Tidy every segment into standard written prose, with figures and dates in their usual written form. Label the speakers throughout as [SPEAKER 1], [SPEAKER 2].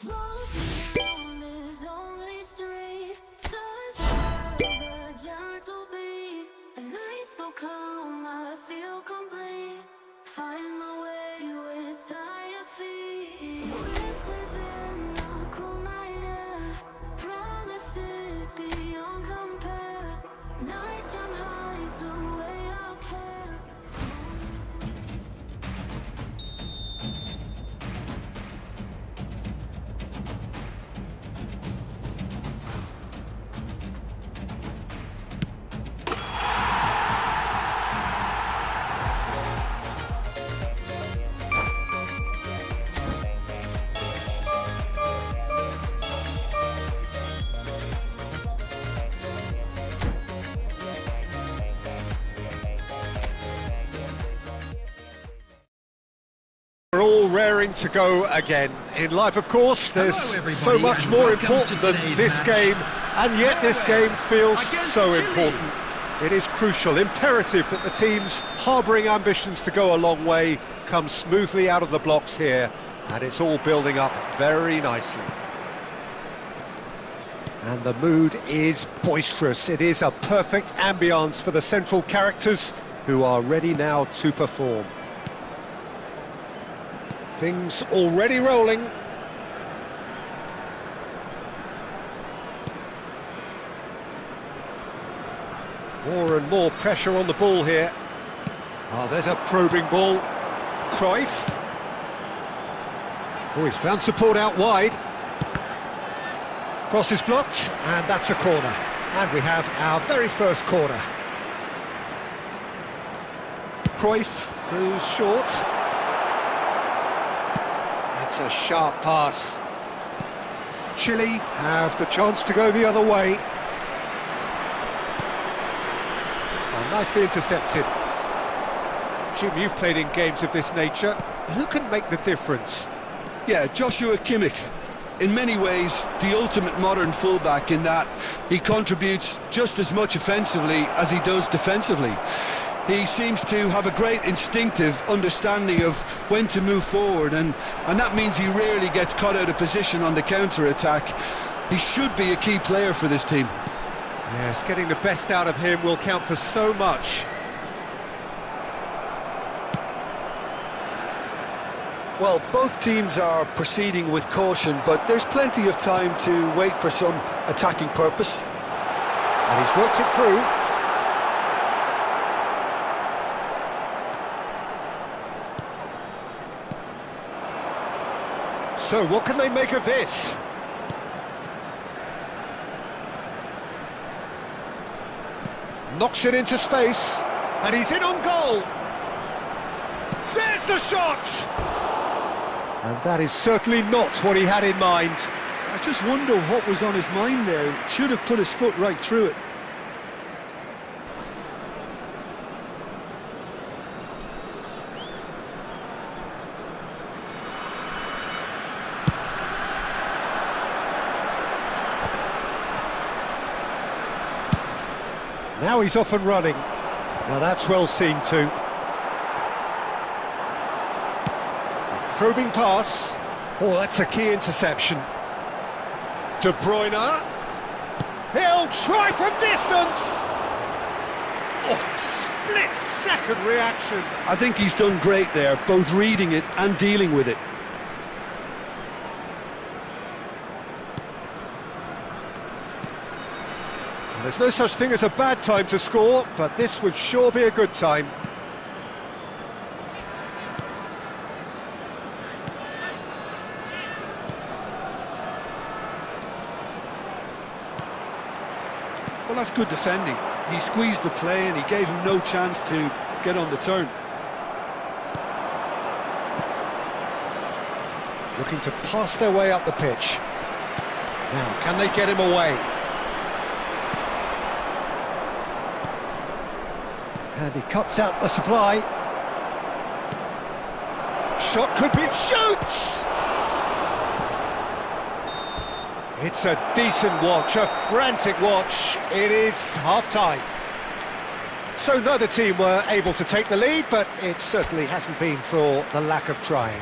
[SPEAKER 1] Walking down this lonely street, stars above a gentle beat. A night so calm, I feel complete. Find my way with tired feet. Whispers in the cool night air, promises beyond compare. Nighttime hides away our care.
[SPEAKER 2] We're all raring to go again. In life, of course, there's so much more important than this game, and yet this game feels so important. It is crucial, imperative that the teams harbouring ambitions to go a long way come smoothly out of the blocks here, and it's all building up very nicely. And the mood is boisterous. It is a perfect ambience for the central characters who are ready now to perform. Things already rolling. More and more pressure on the ball here. Oh, there's a probing ball. Cruyff. Oh, he's found support out wide. Cross is blocked, and that's a corner. And we have our very first corner. Cruyff goes short. It's a sharp pass. Chile have the chance to go the other way. Oh, nicely intercepted. Jim, you've played in games of this nature. Who can make the difference?
[SPEAKER 3] Yeah, Joshua Kimmich. In many ways, the ultimate modern fullback in that he contributes just as much offensively as he does defensively. He seems to have a great instinctive understanding of when to move forward, and that means he rarely gets caught out of position on the counter-attack. He should be a key player for this team.
[SPEAKER 2] Yes, getting the best out of him will count for so much.
[SPEAKER 3] Well, both teams are proceeding with caution, but there's plenty of time to wait for some attacking purpose.
[SPEAKER 2] And he's worked it through. So, what can they make of this? Knocks it into space, and he's in on goal! There's the shot! And that is certainly not what he had in mind.
[SPEAKER 3] I just wonder what was on his mind there. Should have put his foot right through it.
[SPEAKER 2] Now he's off and running. Now that's well seen too. A probing pass. Oh, that's a key interception. De Bruyne. He'll try from distance. Oh, split-second reaction.
[SPEAKER 3] I think he's done great there, both reading it and dealing with it.
[SPEAKER 2] There's no such thing as a bad time to score, but this would sure be a good time.
[SPEAKER 3] Well, that's good defending. He squeezed the play and he gave him no chance to get on the turn.
[SPEAKER 2] Looking to pass their way up the pitch. Now, can they get him away? And he cuts out the supply. Shot could be... Shoots! It's a decent watch, a frantic watch. It is half-time. So neither team were able to take the lead, but it certainly hasn't been for the lack of trying.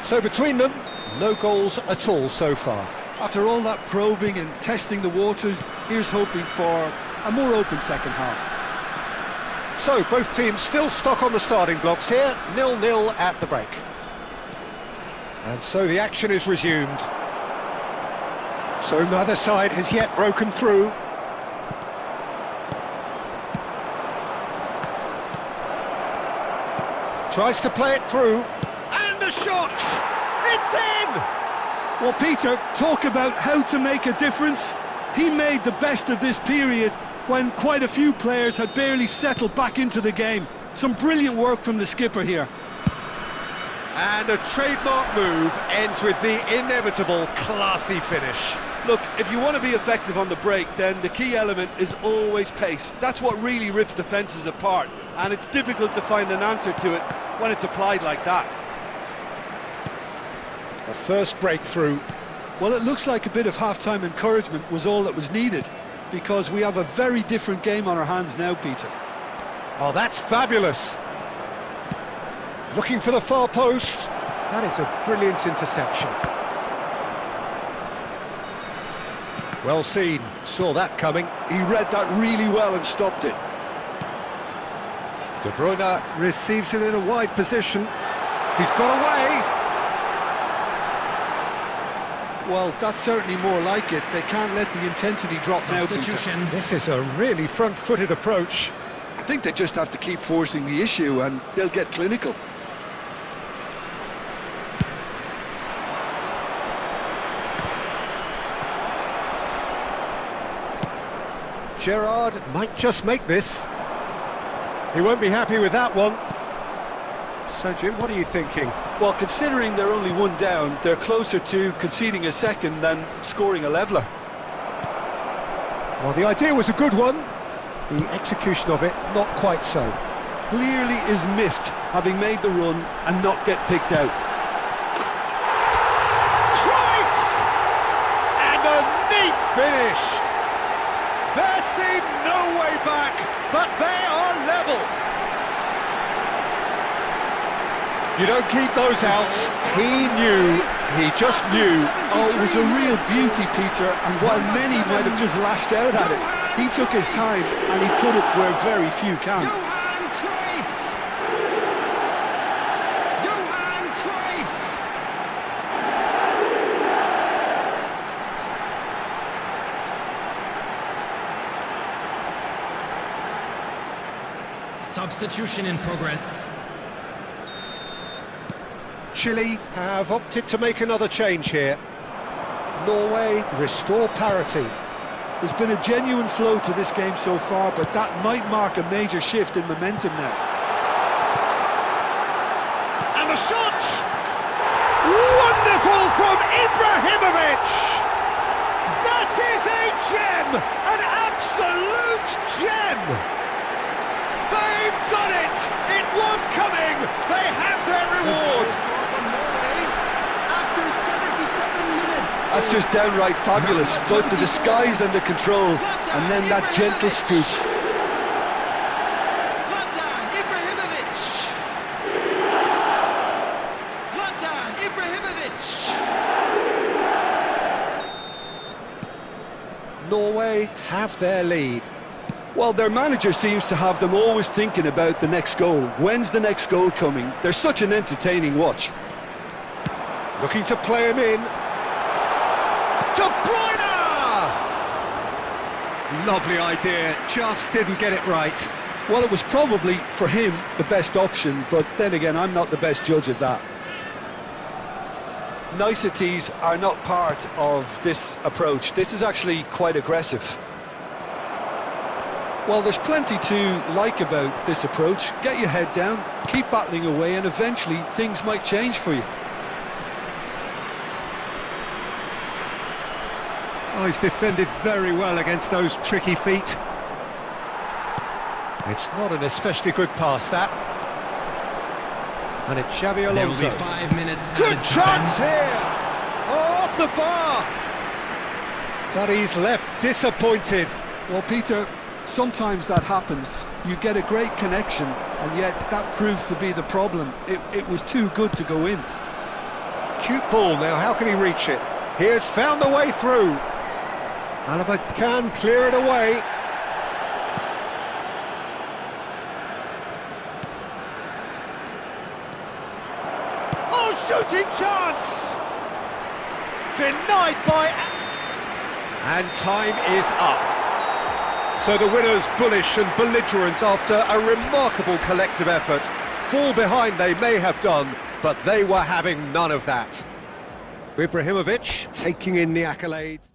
[SPEAKER 2] So between them, No goals at all so far.
[SPEAKER 3] After all that probing and testing the waters, here's hoping for a more open second half.
[SPEAKER 2] So, both teams still stuck on the starting blocks here, 0-0 at the break. And so the action is resumed. So neither side has yet broken through. Tries to play it through, and the shot! It's in!
[SPEAKER 3] Well, Peter, talk about how to make a difference. He made the best of this period when quite a few players had barely settled back into the game. Some brilliant work from the skipper here.
[SPEAKER 2] And a trademark move ends with the inevitable classy finish.
[SPEAKER 3] Look, if you want to be effective on the break, then the key element is always pace. That's what really rips defences apart, and it's difficult to find an answer to it when it's applied like that.
[SPEAKER 2] The first breakthrough.
[SPEAKER 3] Well, it looks like a bit of half-time encouragement was all that was needed, because we have a very different game on our hands now, Peter.
[SPEAKER 2] Oh, that's fabulous. Looking for the far post. That is a brilliant interception. Well seen, saw that coming.
[SPEAKER 3] He read that really well and stopped it.
[SPEAKER 2] De Bruyne receives it in a wide position. He's got away.
[SPEAKER 3] Well, that's certainly more like it. They can't let the intensity drop now, Peter.
[SPEAKER 2] This is a really front-footed approach.
[SPEAKER 3] I think they just have to keep forcing the issue and they'll get clinical.
[SPEAKER 2] Gerrard might just make this. He won't be happy with that one. So, Jim, what are you thinking?
[SPEAKER 3] Well, considering they're only one down, they're closer to conceding a second than scoring a leveller.
[SPEAKER 2] Well, the idea was a good one. The execution of it, not quite so.
[SPEAKER 3] Clearly is miffed, having made the run and not get picked out.
[SPEAKER 2] Cruyff! And a neat finish! There seemed no way back, but they are level. You don't keep those outs. He knew, he just knew.
[SPEAKER 3] Oh, it was a real beauty, Peter, and while many might have just lashed out at it, he took his time and he put it where very few can.
[SPEAKER 4] Johan Cruyff! Johan Cruyff! Substitution in progress.
[SPEAKER 2] Chile have opted to make another change here. Norway restore parity.
[SPEAKER 3] There's been a genuine flow to this game so far, but that might mark a major shift in momentum now.
[SPEAKER 2] And the shot! Wonderful from Ibrahimovic! That is a gem! An absolute gem! They've done it! It was coming! They have their reward!
[SPEAKER 4] After 77 minutes.
[SPEAKER 3] That's just downright fabulous, both the disguise and the control, and then that gentle scoop.
[SPEAKER 4] Zlatan Ibrahimovic. Zlatan Ibrahimovic.
[SPEAKER 2] Norway have their lead.
[SPEAKER 3] Well, their manager seems to have them always thinking about the next goal. When's the next goal coming? They're such an entertaining watch.
[SPEAKER 2] Looking to play him in. De Bruyne! Lovely idea, just didn't get it right.
[SPEAKER 3] Well, it was probably, for him, the best option, but then again, I'm not the best judge of that. Niceties are not part of this approach. This is actually quite aggressive. Well, there's plenty to like about this approach. Get your head down, keep battling away, and eventually things might change for you.
[SPEAKER 2] Oh, he's defended very well against those tricky feet. It's not an especially good pass, that. And it's Xabi Alonso.
[SPEAKER 4] There will be 5 minutes.
[SPEAKER 2] Good chance here! Oh, off the bar! But he's left disappointed.
[SPEAKER 3] Well, Peter, sometimes that happens. You get a great connection, and yet that proves to be the problem. It was too good to go in.
[SPEAKER 2] Cute ball now, how can he reach it? He has found the way through. Alaba can clear it away. Oh, shooting chance! Denied by... And time is up. So the winners bullish and belligerent after a remarkable collective effort. Fall behind they may have done, but they were having none of that. Ibrahimovic taking in the accolades.